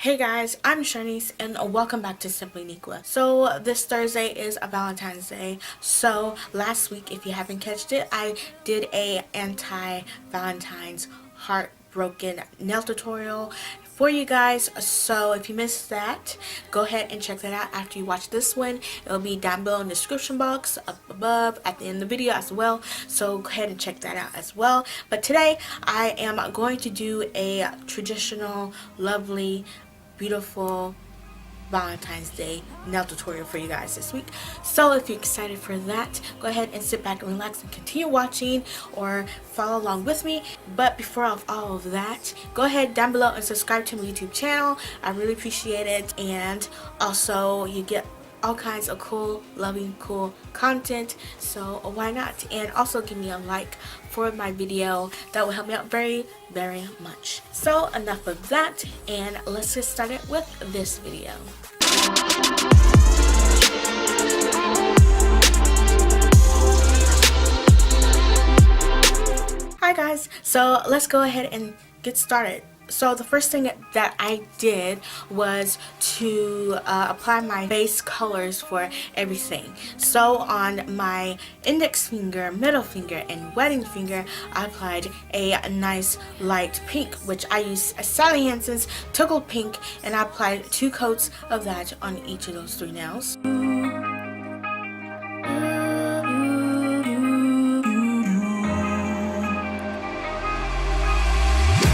Hey guys, I'm Shanice and welcome back to Simply Niqua. So this Thursday is a Valentine's Day. So last week, if you haven't catched it, I did a anti-Valentine's heartbroken nail tutorial for you guys. So if you missed that, go ahead and check that out after you watch this one. It'll be down below in the description box, up above, at the end of the video as well. So go ahead and check that out as well. But today I am going to do a traditional, lovely, beautiful Valentine's Day nail tutorial for you guys this week. So if you're excited for that, go ahead and sit back and relax and continue watching or follow along with me. But before all of that, go ahead down below and subscribe to my YouTube channel. I really appreciate it. And also you get all kinds of cool, loving, cool content, so why not? And also give me a like for my video. That will help me out very, very much. So enough of that, and let's get started with this video. Hi guys, so let's go ahead and get started. So the first thing that I did was to apply my base colors for everything. So on my index finger, middle finger, and wedding finger, I applied a nice light pink, which I used Sally Hansen's Tickled Pink, and I applied 2 coats of that on each of those 3 nails.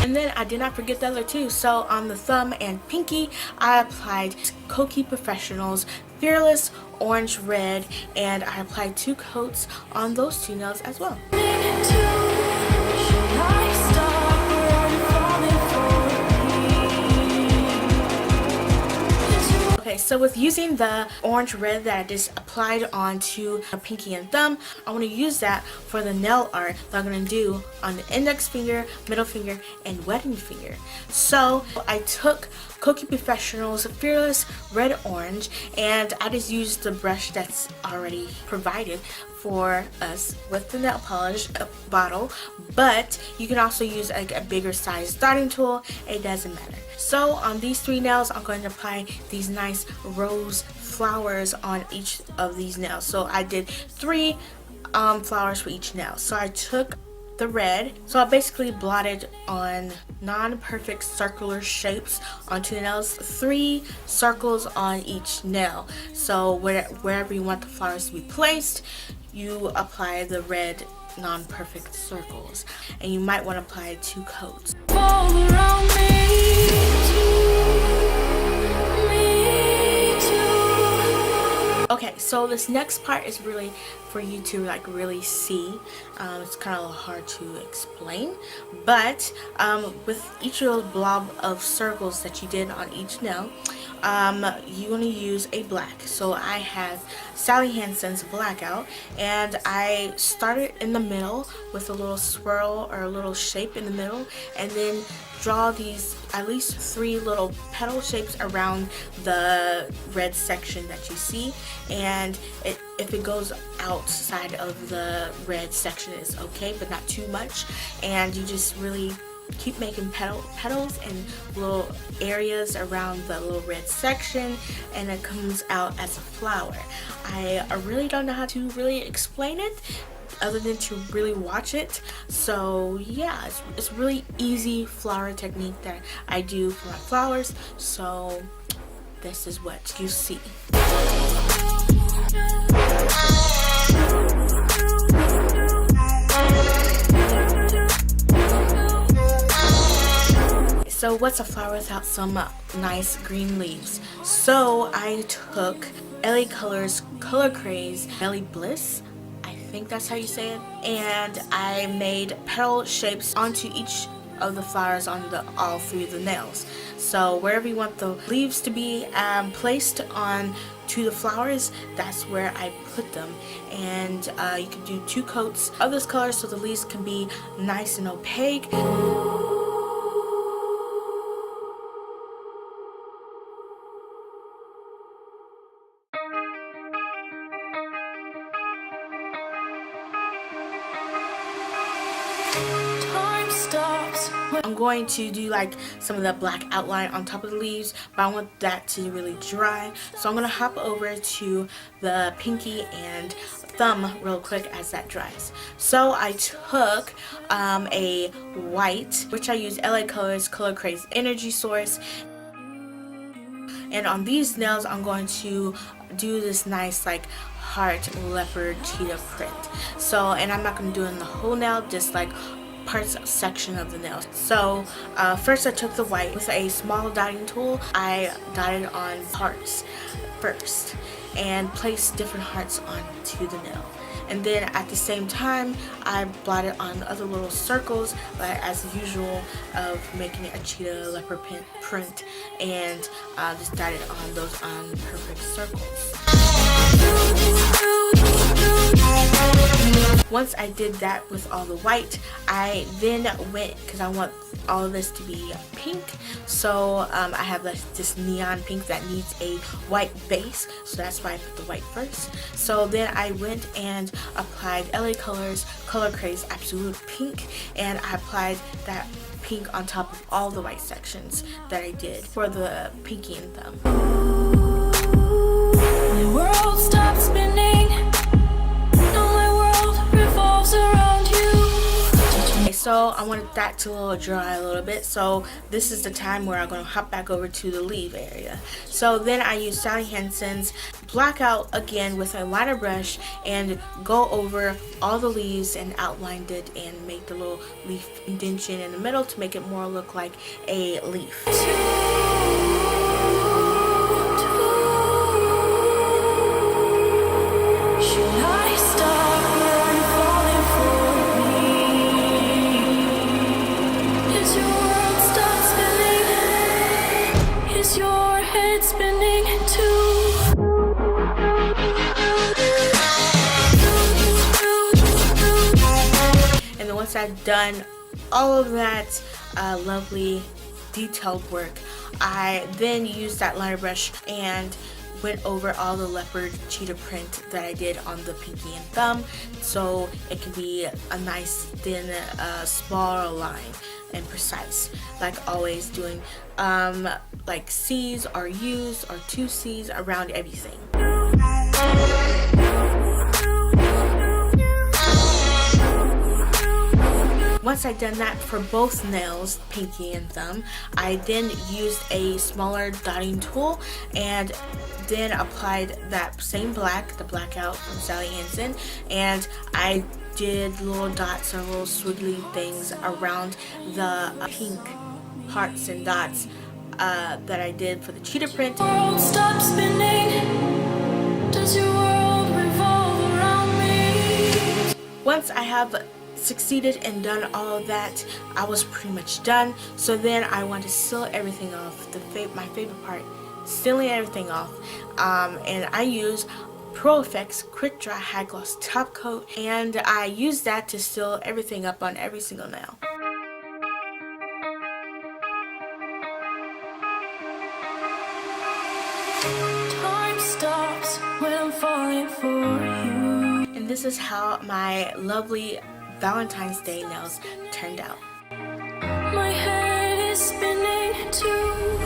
And then I did not forget the other 2. So on the thumb and pinky, I applied KOKIE Professional's Fearless Orange Red, and I applied 2 coats on those 2 nails as well. Okay, so with using the orange red that I just applied onto a pinky and thumb, I want to use that for the nail art that I'm going to do on the index finger, middle finger, and wedding finger. So I took KOKIE Professional's Fearless Red Orange, and I just used the brush that's already provided for us with the nail polish bottle, but you can also use like a bigger size dotting tool. It doesn't matter. So on these 3 nails, I'm going to apply these nice rose flowers on each of these nails. So I did 3 flowers for each nail. So I took the red, so I basically blotted on non-perfect circular shapes onto the nails, 3 circles on each nail. So wherever you want the flowers to be placed, you apply the red non-perfect circles, and you might want to apply 2 coats. Okay, so this next part is really for you to like really see. It's kind of hard to explain, but with each of those blob of circles that you did on each nail, you want to use a black. So I have Sally Hansen's Blackout, and I started in the middle with a little swirl or a little shape in the middle, and then draw these at least 3 little petal shapes around the red section that you see. And if it goes outside of the red section, is okay, but not too much. And you just really keep making petals and little areas around the little red section, and it comes out as a flower. I really don't know how to really explain it other than to really watch it. So yeah, it's really easy flower technique that I do for my flowers. So this is what you see. So what's a flower without some nice green leaves? So I took LA Colors Color Craze Bali Bliss, I think that's how you say it, and I made petal shapes onto each of the flowers on all 3 of the nails. So wherever you want the leaves to be placed on to the flowers, that's where I put them. And you can do 2 coats of this color so the leaves can be nice and opaque. Time stops when I'm going to do like some of the black outline on top of the leaves, but I want that to really dry. So I'm going to hop over to the pinky and thumb real quick as that dries. So I took a white, which I use LA Colors Color Craze Energy Source, and on these nails I'm going to do this nice like heart leopard cheetah print. So, and I'm not going to do it in the whole nail, just like parts section of the nail. So first I took the white with a small dotting tool. I dotted on parts first and placed different hearts onto the nail, and then at the same time I blotted on other little circles, as usual of making a cheetah leopard print, and just dotted on those on perfect circles. Once I did that with all the white, I then went, because I want all of this to be pink, so I have this neon pink that needs a white base, so that's why I put the white first. So then I went and applied LA Colors Color Craze Absolute Pink, and I applied that pink on top of all the white sections that I did for the pinky and thumb. The world stops spinning. So I wanted that to dry a little bit, so this is the time where I'm going to hop back over to the leaf area. So then I use Sally Hansen's Blackout again with a liner brush and go over all the leaves and outlined it and make the little leaf indentation in the middle to make it more look like a leaf. Once I've done all of that lovely detailed work, I then used that liner brush and went over all the leopard cheetah print that I did on the pinky and thumb, so it can be a nice thin smaller line and precise, like always doing like C's or U's or 2 C's around everything. Once I'd done that for both nails, pinky and thumb, I then used a smaller dotting tool and then applied that same black, the Blackout from Sally Hansen, and I did little dots or little swiggly things around the pink hearts and dots that I did for the cheetah print. World stop spinning. Does your world revolve around me? Once I have succeeded and done all of that, I was pretty much done. So then I want to seal everything off. My favorite part, sealing everything off, and I use Pro Effects Quick Dry High Gloss Top Coat, and I use that to seal everything up on every single nail. Time stops when I'm falling for you. And this is how my lovely Valentine's Day nails turned out. My head is spinning too.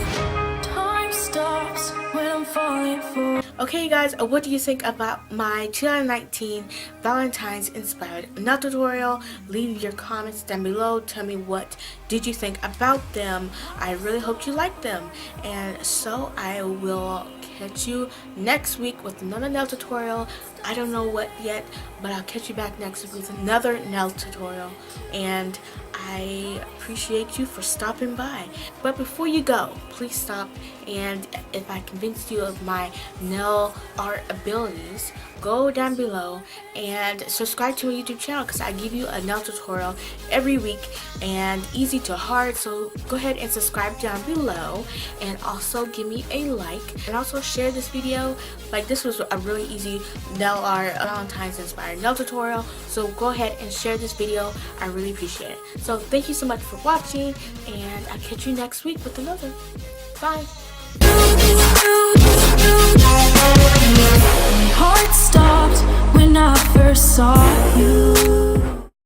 Time stops when I'm falling for. Okay, you guys, what do you think about my 2019 Valentine's inspired nail tutorial? Leave your comments down below. Tell me what did you think about them. I really hope you liked them, and so I will catch you next week with another nail tutorial. I don't know what yet, but I'll catch you back next week with another nail tutorial, and I appreciate you for stopping by. But before you go, please stop, and if I convinced you of my nail art abilities, go down below and subscribe to my YouTube channel, because I give you a nail tutorial every week and easy to hard. So go ahead and subscribe down below, and also give me a like, and also share this video. Like, this was a really easy nail art Valentine's inspired nail tutorial, so go ahead and share this video. I really appreciate it. So thank you so much for watching, and I'll catch you next week with another. Bye. My heart stopped when I first saw you.